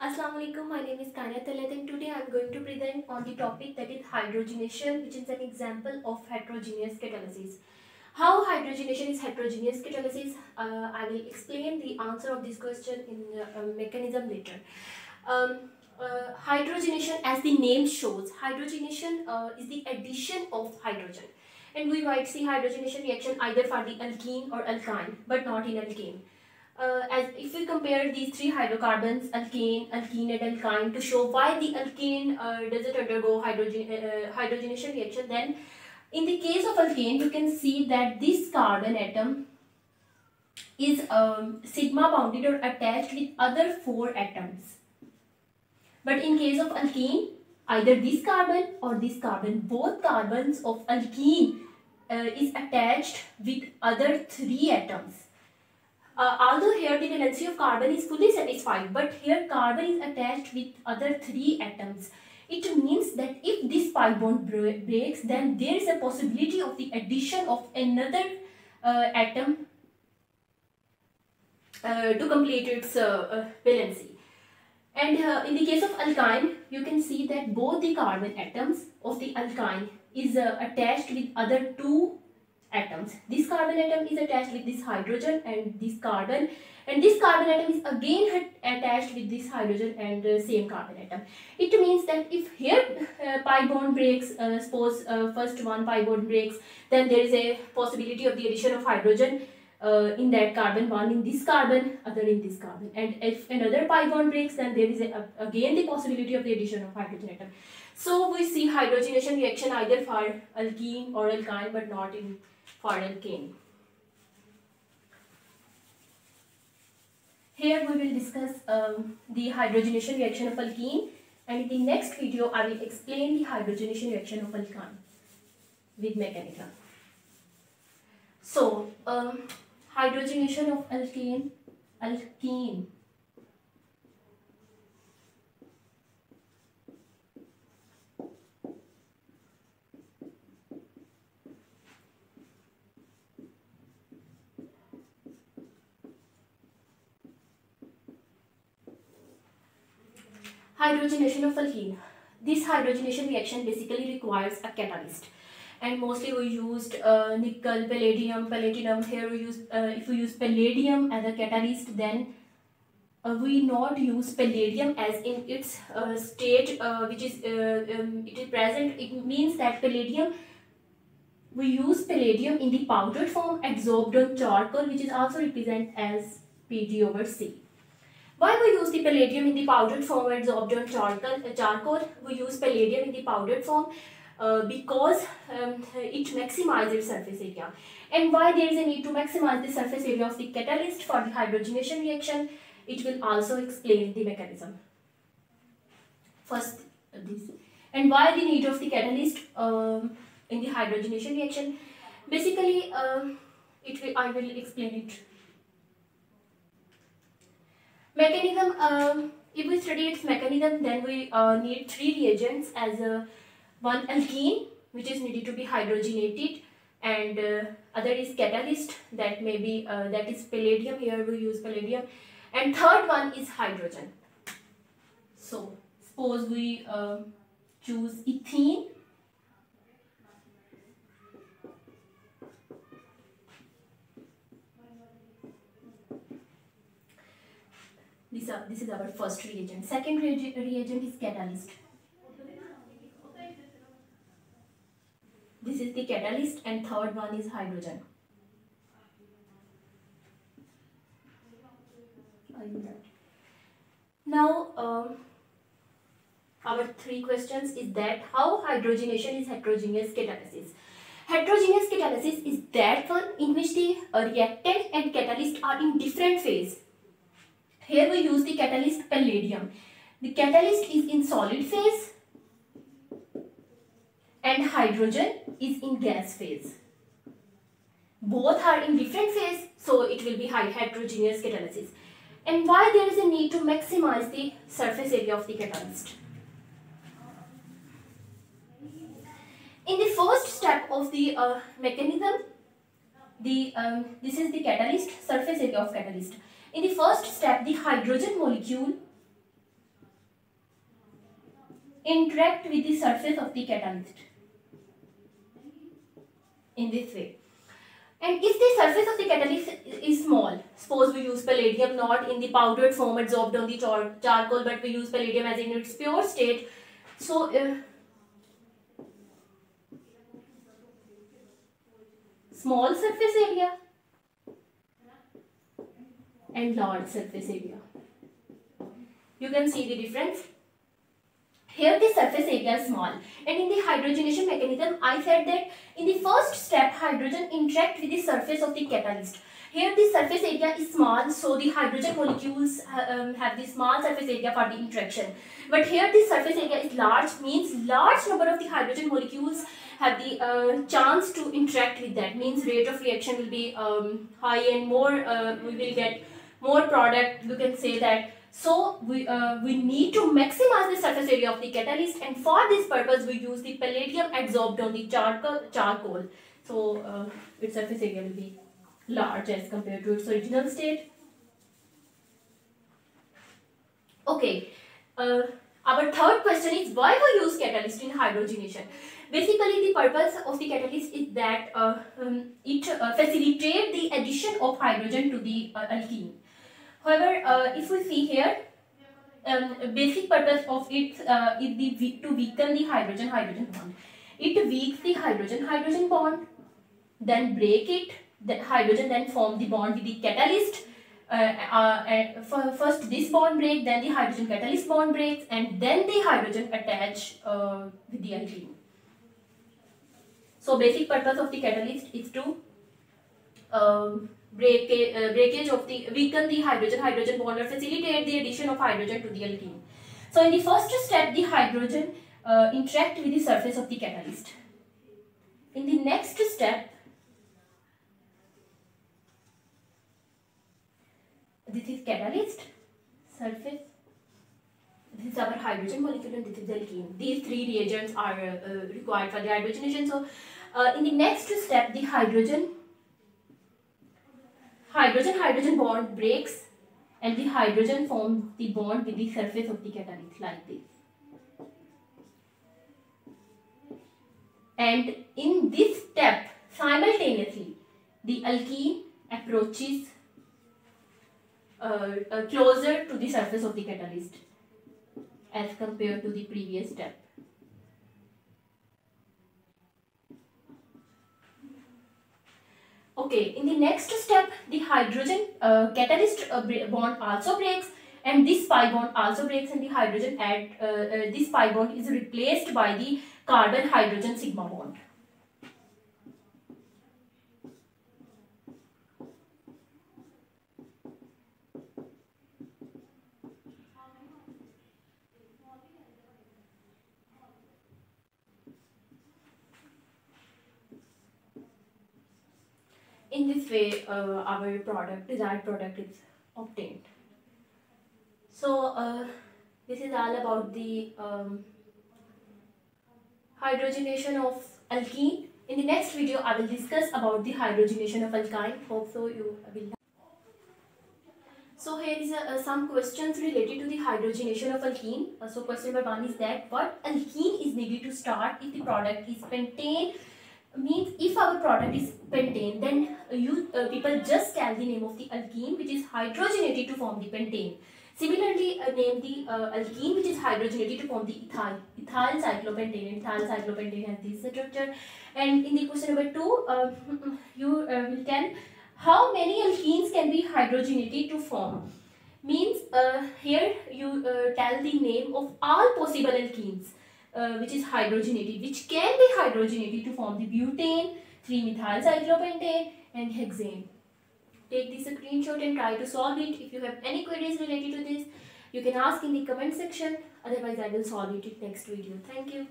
Assalamu alaikum, my name is Kania Talat and today I am going to present on the topic that is hydrogenation, which is an example of heterogeneous catalysis. How hydrogenation is heterogeneous catalysis? I will explain the answer of this question in a mechanism later. Hydrogenation, as the name shows, hydrogenation is the addition of hydrogen. And we might see hydrogenation reaction either for the alkene or alkyne, but not in alkane. As if we compare these three hydrocarbons, alkane, alkene and alkyne, to show why the alkane doesn't undergo hydrogenation reaction, then in the case of alkane, you can see that this carbon atom is sigma bounded or attached with other 4 atoms. But in case of alkene, either this carbon or this carbon, both carbons of alkene is attached with other 3 atoms. Although here the valency of carbon is fully satisfied, but here carbon is attached with other 3 atoms. It means that if this pi bond breaks, then there is a possibility of the addition of another atom to complete its valency. And in the case of alkyne, you can see that both the carbon atoms of the alkyne is attached with other 2 atoms. This carbon atom is attached with this hydrogen and this carbon atom is again attached with this hydrogen and same carbon atom. It means that if here pi bond breaks, suppose first one pi bond breaks, then there is a possibility of the addition of hydrogen in that carbon, one in this carbon, other in this carbon, and if another pi bond breaks, then there is again the possibility of the addition of hydrogen atom. So we see hydrogenation reaction either for alkene or alkyne, but not in for alkane. Here we will discuss the hydrogenation reaction of alkene, and in the next video I will explain the hydrogenation reaction of alkyne with mechanism. So hydrogenation of alkene. Hydrogenation of alkene. This hydrogenation reaction basically requires a catalyst, and mostly we used nickel, palladium, platinum. Here we use if we use palladium as a catalyst, then we not use palladium as in its state which is it is present. It means that palladium, we use palladium in the powdered form adsorbed on charcoal, which is also represented as Pg/C. Why we use the palladium in the powdered form adsorbed on charcoal? We use palladium in the powdered form because it maximizes its surface area. And why there is a need to maximize the surface area of the catalyst for the hydrogenation reaction? It will also explain the mechanism. First this. And why the need of the catalyst in the hydrogenation reaction? Basically, I will explain it. Mechanism, if we study its mechanism, then we need 3 reagents as one alkene, which is needed to be hydrogenated, and other is catalyst, that may be that is palladium. Here we use palladium, and third one is hydrogen. So suppose we choose ethene. This is our first reagent. Second reagent is catalyst. This is the catalyst, and third one is hydrogen. Now our 3 questions is that how hydrogenation is heterogeneous catalysis. Heterogeneous catalysis is that one in which the reactant and catalyst are in different phase. Here we use the catalyst palladium. The catalyst is in solid phase and hydrogen is in gas phase. Both are in different phase, so it will be heterogeneous catalysis. And why there is a need to maximize the surface area of the catalyst? In the first step of the mechanism, this is the catalyst, surface area of catalyst. In the first step, the hydrogen molecule interact with the surface of the catalyst in this way. And if the surface of the catalyst is small, suppose we use palladium not in the powdered form absorbed on the charcoal, but we use palladium as in its pure state. So small surface area and large surface area. You can see the difference. Here the surface area is small, and in the hydrogenation mechanism I said that in the first step hydrogen interact with the surface of the catalyst. Here the surface area is small, so the hydrogen molecules have the small surface area for the interaction. But here the surface area is large, means large number of the hydrogen molecules have the chance to interact with that, means rate of reaction will be high and more we will get more product, you can say that. So we need to maximize the surface area of the catalyst, and for this purpose we use the palladium adsorbed on the charcoal. So its surface area will be large as compared to its original state. Okay, our third question is why we use catalyst in hydrogenation. Basically the purpose of the catalyst is that it facilitates the addition of hydrogen to the alkene. However, if we see here, basic purpose of it is to weaken the hydrogen-hydrogen bond. It weakens the hydrogen-hydrogen bond, then break it, the hydrogen then form the bond with the catalyst. First this bond break, then the hydrogen catalyst bond breaks, and then the hydrogen attach with the alkene. So basic purpose of the catalyst is to breakage of the weaken the hydrogen-hydrogen bond or facilitate the addition of hydrogen to the alkene. So in the first step the hydrogen interact with the surface of the catalyst. In the next step, this is catalyst, surface, this is our hydrogen molecule, and this is the alkene. These three reagents are required for the hydrogenation. So in the next step the hydrogen-hydrogen bond breaks, and the hydrogen forms the bond with the surface of the catalyst like this. And in this step, simultaneously, the alkene approaches closer to the surface of the catalyst as compared to the previous step. Okay, in the next step, the hydrogen catalyst bond also breaks, and this pi bond also breaks, and the hydrogen this pi bond is replaced by the carbon hydrogen sigma bond. In this way, our desired product is obtained. So this is all about the hydrogenation of alkene. In the next video, I will discuss about the hydrogenation of alkyne. Hope so you will. So here is some questions related to the hydrogenation of alkene. So question number 1 is that what alkene is needed to start if the product is pentane? Means if our product is pentane, then people just tell the name of the alkene which is hydrogenated to form the pentane. Similarly, name the alkene which is hydrogenated to form the ethyl cyclopentane. Ethyl cyclopentane has this structure. And in the question number 2, you will tell how many alkenes can be hydrogenated to form. Means here you tell the name of all possible alkenes which is hydrogenated, which can be hydrogenated to form the butane, 3-methyl cyclopentane, and hexane. Take this screenshot and try to solve it. If you have any queries related to this, you can ask in the comment section. Otherwise, I will solve it in next video. Thank you.